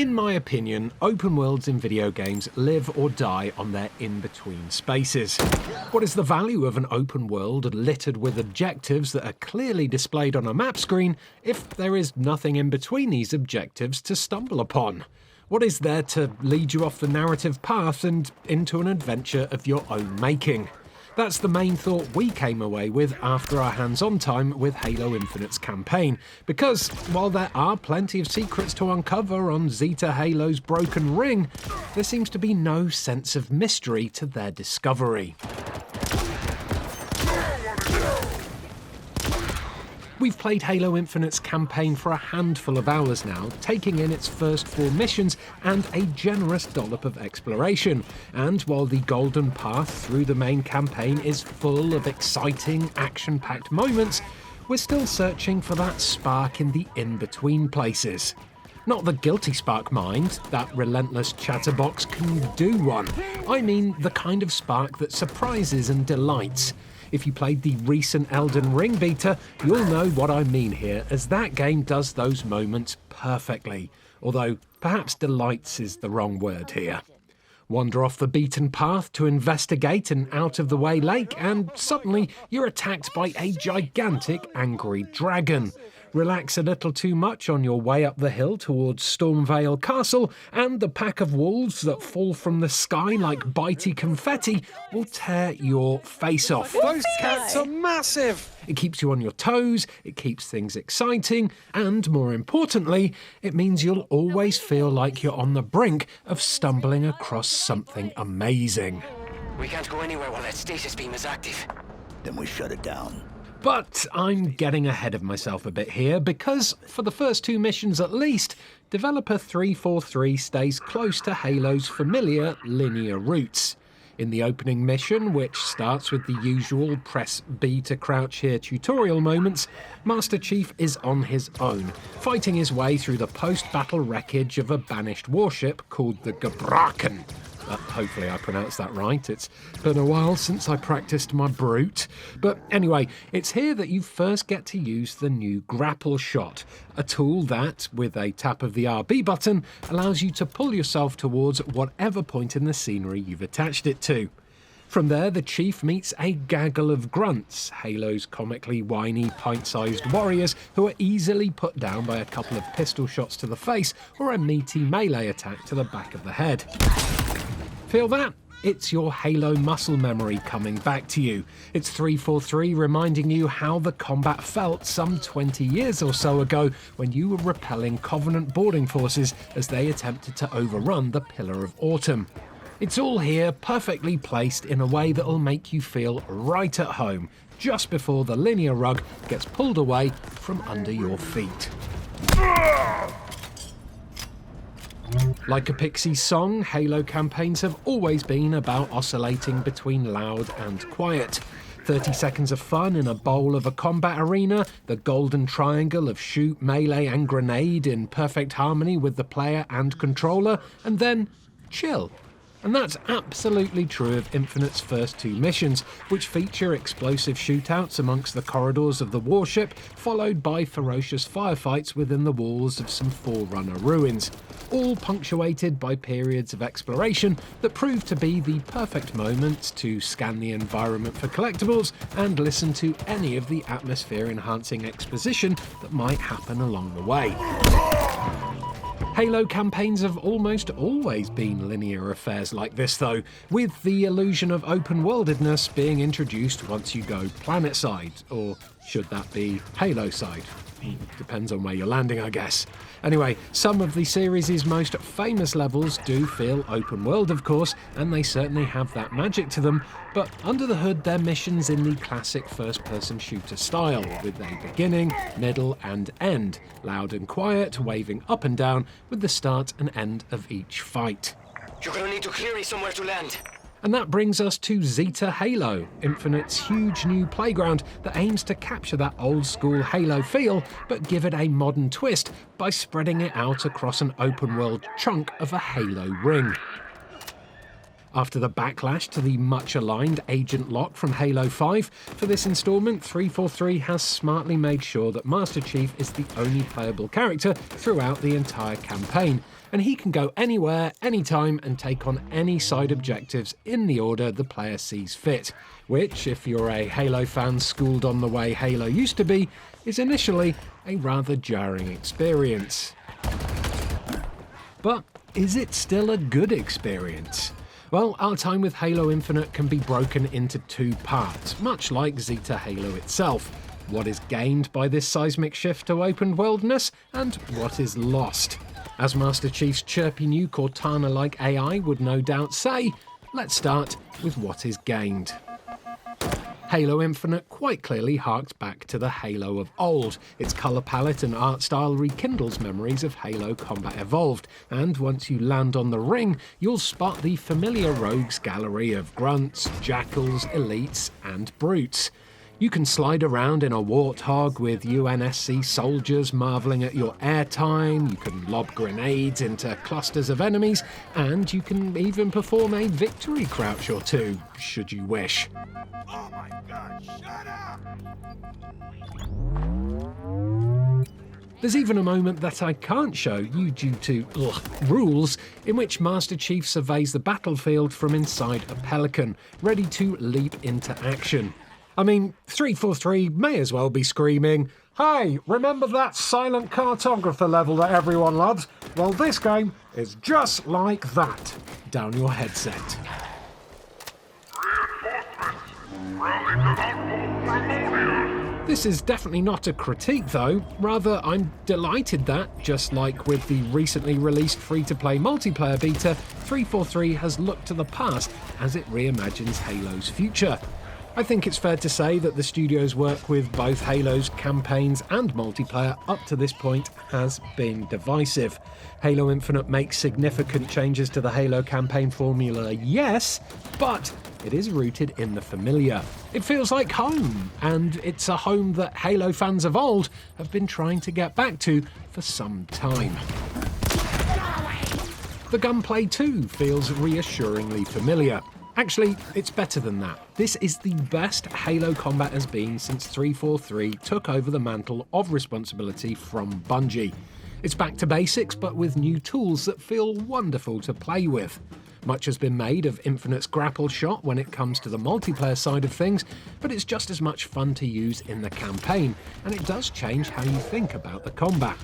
In my opinion, open worlds in video games live or die on their in-between spaces. What is the value of an open world littered with objectives that are clearly displayed on a map screen if there is nothing in between these objectives to stumble upon? What is there to lead you off the narrative path and into an adventure of your own making? That's the main thought we came away with after our hands-on time with Halo Infinite's campaign, because while there are plenty of secrets to uncover on Zeta Halo's broken ring, there seems to be no sense of mystery to their discovery. We've played Halo Infinite's campaign for a handful of hours now, taking in its first 4 missions and a generous dollop of exploration. And while the golden path through the main campaign is full of exciting, action-packed moments, we're still searching for that spark in the in-between places. Not the guilty spark, mind, that relentless chatterbox can do one. I mean the kind of spark that surprises and delights. If you played the recent Elden Ring beta, you'll know what I mean here, as that game does those moments perfectly. Although, perhaps delights is the wrong word here. Wander off the beaten path to investigate an out-of-the-way lake, and suddenly you're attacked by a gigantic angry dragon. Relax a little too much on your way up the hill towards Stormvale Castle, and the pack of wolves that fall from the sky like bitey confetti will tear your face off. Those cats are massive! It keeps you on your toes, it keeps things exciting, and more importantly, it means you'll always feel like you're on the brink of stumbling across something amazing. We can't go anywhere while that stasis beam is active. Then we shut it down. But I'm getting ahead of myself a bit here, because for the first 2 missions at least, developer 343 stays close to Halo's familiar linear routes. In the opening mission, which starts with the usual press B to crouch here tutorial moments, Master Chief is on his own, fighting his way through the post-battle wreckage of a banished warship called the Gabraken. Hopefully I pronounced that right. It's been a while since I practiced my brute. But anyway, it's here that you first get to use the new grapple shot, a tool that, with a tap of the RB button, allows you to pull yourself towards whatever point in the scenery you've attached it to. From there, the Chief meets a gaggle of grunts, Halo's comically whiny, pint-sized warriors who are easily put down by a couple of pistol shots to the face or a meaty melee attack to the back of the head. Feel that? It's your Halo muscle memory coming back to you. It's 343 reminding you how the combat felt some 20 years or so ago when you were repelling Covenant boarding forces as they attempted to overrun the Pillar of Autumn. It's all here, perfectly placed in a way that'll make you feel right at home, just before the linear rug gets pulled away from under your feet. Like a Pixie song, Halo campaigns have always been about oscillating between loud and quiet. 30 seconds of fun in a bowl of a combat arena, the golden triangle of shoot, melee and grenade in perfect harmony with the player and controller, and then chill. And that's absolutely true of Infinite's first 2 missions, which feature explosive shootouts amongst the corridors of the warship, followed by ferocious firefights within the walls of some Forerunner ruins, all punctuated by periods of exploration that prove to be the perfect moments to scan the environment for collectibles and listen to any of the atmosphere-enhancing exposition that might happen along the way. Halo campaigns have almost always been linear affairs like this though, with the illusion of open-worldedness being introduced once you go planet-side, or should that be Halo-side? Depends on where you're landing, I guess. Anyway, some of the series' most famous levels do feel open world, of course, and they certainly have that magic to them, but under the hood they're missions in the classic first-person shooter style, with a beginning, middle and end, loud and quiet, waving up and down with the start and end of each fight. You're gonna need to clear me somewhere to land. And that brings us to Zeta Halo, Infinite's huge new playground that aims to capture that old-school Halo feel, but give it a modern twist by spreading it out across an open-world chunk of a Halo ring. After the backlash to the much-aligned Agent Lock from Halo 5, for this instalment, 343 has smartly made sure that Master Chief is the only playable character throughout the entire campaign, and he can go anywhere, anytime, and take on any side objectives in the order the player sees fit, which, if you're a Halo fan schooled on the way Halo used to be, is initially a rather jarring experience. But is it still a good experience? Well, our time with Halo Infinite can be broken into two parts, much like Zeta Halo itself. What is gained by this seismic shift to open worldness, and what is lost? As Master Chief's chirpy new Cortana-like AI would no doubt say, let's start with what is gained. Halo Infinite quite clearly harks back to the Halo of old. Its colour palette and art style rekindles memories of Halo Combat Evolved, and once you land on the ring, you'll spot the familiar rogues gallery of grunts, jackals, elites, and brutes. You can slide around in a warthog with UNSC soldiers marvelling at your airtime, you can lob grenades into clusters of enemies, and you can even perform a victory crouch or two, should you wish. Oh my God, shut up! There's even a moment that I can't show you due to rules, in which Master Chief surveys the battlefield from inside a pelican, ready to leap into action. I mean, 343 may as well be screaming, "Hey, remember that silent cartographer level that everyone loves? Well, this game is just like that," down your headset. This is definitely not a critique though, rather I'm delighted that, just like with the recently released free-to-play multiplayer beta, 343 has looked to the past as it reimagines Halo's future. I think it's fair to say that the studio's work with both Halo's campaigns and multiplayer up to this point has been divisive. Halo Infinite makes significant changes to the Halo campaign formula, yes, but it is rooted in the familiar. It feels like home, and it's a home that Halo fans of old have been trying to get back to for some time. The gunplay too feels reassuringly familiar. Actually, it's better than that. This is the best Halo combat has been since 343 took over the mantle of responsibility from Bungie. It's back to basics, but with new tools that feel wonderful to play with. Much has been made of Infinite's grapple shot when it comes to the multiplayer side of things, but it's just as much fun to use in the campaign, and it does change how you think about the combat.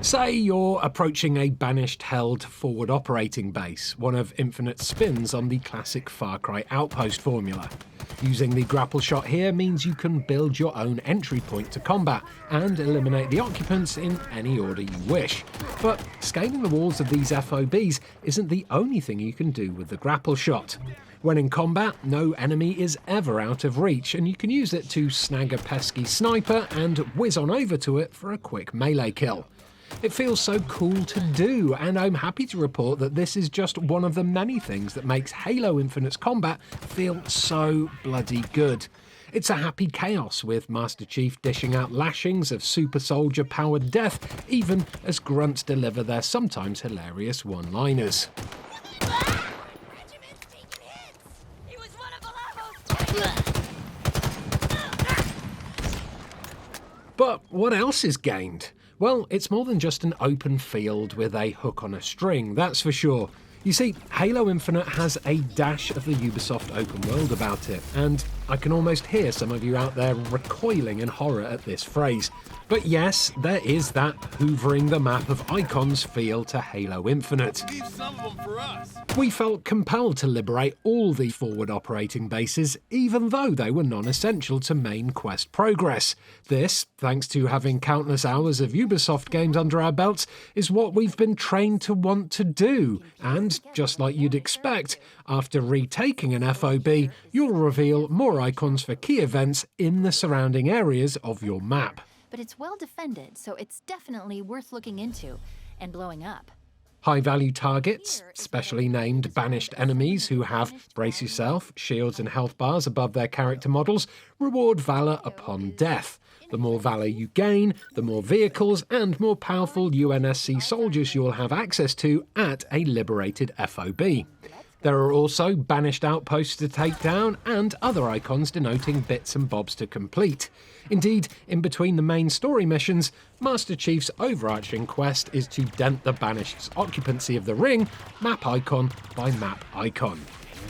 Say you're approaching a banished held forward operating base, one of Infinite's spins on the classic Far Cry outpost formula. Using the grapple shot here means you can build your own entry point to combat and eliminate the occupants in any order you wish. But scaling the walls of these FOBs isn't the only thing you can do with the grapple shot. When in combat, no enemy is ever out of reach, and you can use it to snag a pesky sniper and whiz on over to it for a quick melee kill. It feels so cool to do, and I'm happy to report that this is just one of the many things that makes Halo Infinite's combat feel so bloody good. It's a happy chaos, with Master Chief dishing out lashings of super soldier-powered death, even as grunts deliver their sometimes hilarious one-liners. But what else is gained? Well, it's more than just an open field with a hook on a string, that's for sure. You see, Halo Infinite has a dash of the Ubisoft open world about it, and I can almost hear some of you out there recoiling in horror at this phrase. But yes, there is that hoovering the map of icons feel to Halo Infinite. Leave some of them for us. We felt compelled to liberate all the forward operating bases, even though they were non-essential to main quest progress. This, thanks to having countless hours of Ubisoft games under our belts, is what we've been trained to want to do. And, just like you'd expect, after retaking an FOB, you'll reveal more icons for key events in the surrounding areas of your map. But it's well defended, so it's definitely worth looking into and blowing up. High-value targets, specially named banished enemies who have, brace yourself, shields and health bars above their character models, reward valor upon death. The more valour you gain, the more vehicles and more powerful UNSC soldiers you'll have access to at a liberated FOB. There are also banished outposts to take down and other icons denoting bits and bobs to complete. Indeed, in between the main story missions, Master Chief's overarching quest is to dent the banished's occupancy of the ring, map icon by map icon.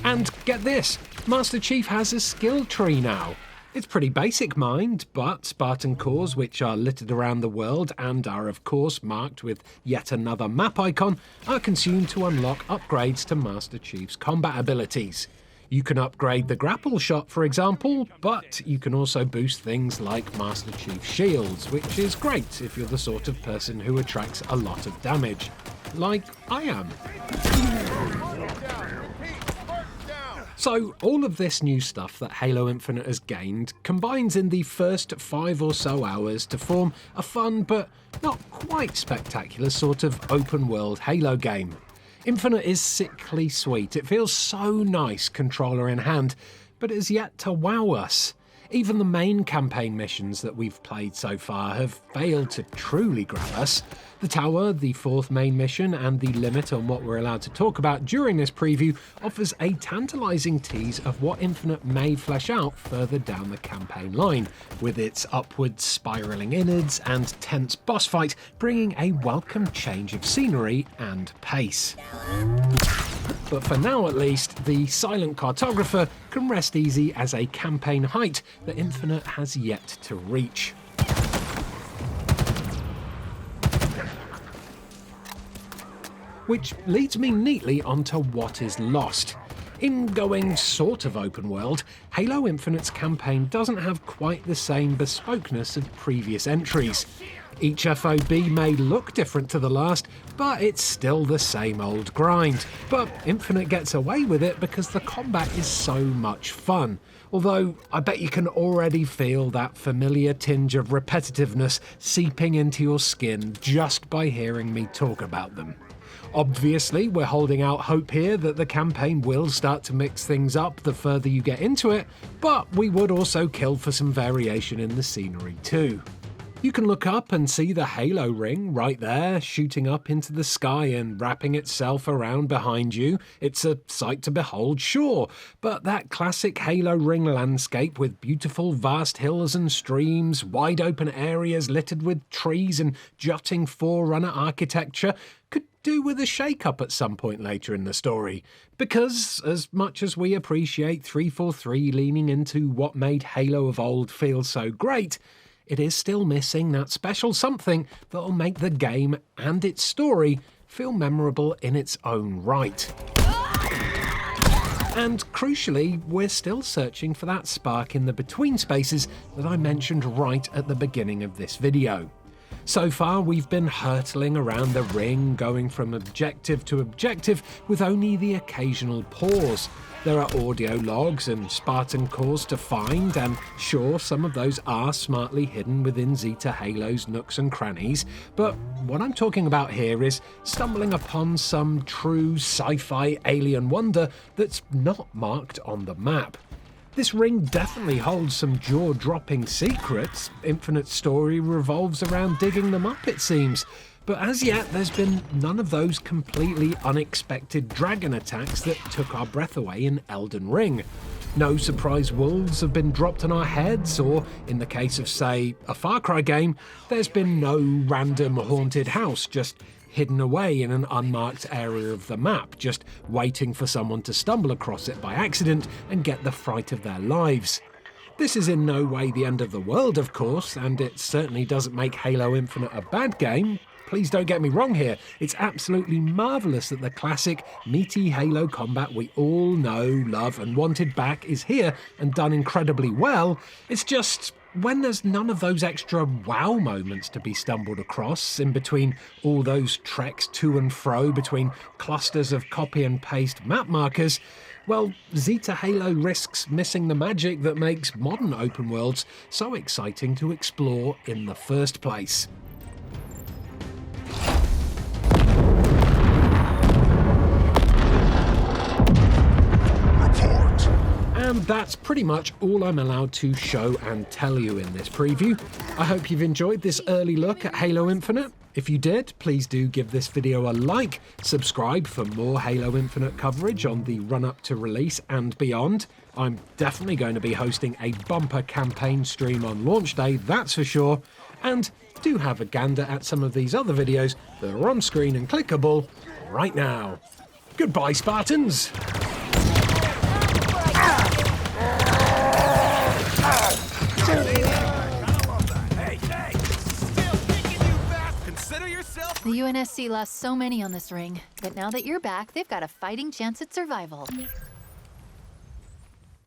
And get this, Master Chief has a skill tree now. It's pretty basic, mind, but Spartan cores which are littered around the world and are of course marked with yet another map icon are consumed to unlock upgrades to Master Chief's combat abilities. You can upgrade the grapple shot, for example, but you can also boost things like Master Chief's shields, which is great if you're the sort of person who attracts a lot of damage, like I am. So all of this new stuff that Halo Infinite has gained combines in the first 5 or so hours to form a fun but not quite spectacular sort of open world Halo game. Infinite is sickly sweet. It feels so nice controller in hand, but it has yet to wow us. Even the main campaign missions that we've played so far have failed to truly grab us. The Tower, the 4th main mission, and the limit on what we're allowed to talk about during this preview offers a tantalising tease of what Infinite may flesh out further down the campaign line, with its upward spiralling innards and tense boss fight bringing a welcome change of scenery and pace. But for now at least, the Silent Cartographer can rest easy as a campaign height that Infinite has yet to reach. Which leads me neatly onto what is lost. In going sort of open world, Halo Infinite's campaign doesn't have quite the same bespokeness of previous entries. Each FOB may look different to the last, but it's still the same old grind. But Infinite gets away with it because the combat is so much fun. Although I bet you can already feel that familiar tinge of repetitiveness seeping into your skin just by hearing me talk about them. Obviously, we're holding out hope here that the campaign will start to mix things up the further you get into it, but we would also kill for some variation in the scenery too. You can look up and see the Halo ring right there, shooting up into the sky and wrapping itself around behind you. It's a sight to behold, sure, but that classic Halo ring landscape with beautiful vast hills and streams, wide open areas littered with trees and jutting Forerunner architecture could do with a shake-up at some point later in the story. Because, as much as we appreciate 343 leaning into what made Halo of old feel so great, it is still missing that special something that'll make the game and its story feel memorable in its own right. And crucially, we're still searching for that spark in the between spaces that I mentioned right at the beginning of this video. So far, we've been hurtling around the ring, going from objective to objective with only the occasional pause. There are audio logs and Spartan cores to find, and sure, some of those are smartly hidden within Zeta Halo's nooks and crannies, but what I'm talking about here is stumbling upon some true sci-fi alien wonder that's not marked on the map. This ring definitely holds some jaw-dropping secrets. Infinite's story revolves around digging them up, it seems. But as yet, there's been none of those completely unexpected dragon attacks that took our breath away in Elden Ring. No surprise wolves have been dropped on our heads, or, in the case of, say, a Far Cry game, there's been no random haunted house just hidden away in an unmarked area of the map, just waiting for someone to stumble across it by accident and get the fright of their lives. This is in no way the end of the world, of course, and it certainly doesn't make Halo Infinite a bad game. Please don't get me wrong here. It's absolutely marvellous that the classic, meaty Halo combat we all know, love and wanted back is here and done incredibly well. It's just, when there's none of those extra wow moments to be stumbled across in between all those treks to and fro between clusters of copy and paste map markers, well, Zeta Halo risks missing the magic that makes modern open worlds so exciting to explore in the first place. And And that's pretty much all I'm allowed to show and tell you in this preview. I hope you've enjoyed this early look at Halo Infinite. If you did, please do give this video a like, subscribe for more Halo Infinite coverage on the run-up to release and beyond. I'm definitely going to be hosting a bumper campaign stream on launch day, that's for sure. And do have a gander at some of these other videos that are on screen and clickable right now. Goodbye, Spartans! The UNSC lost so many on this ring, but now that you're back, they've got a fighting chance at survival.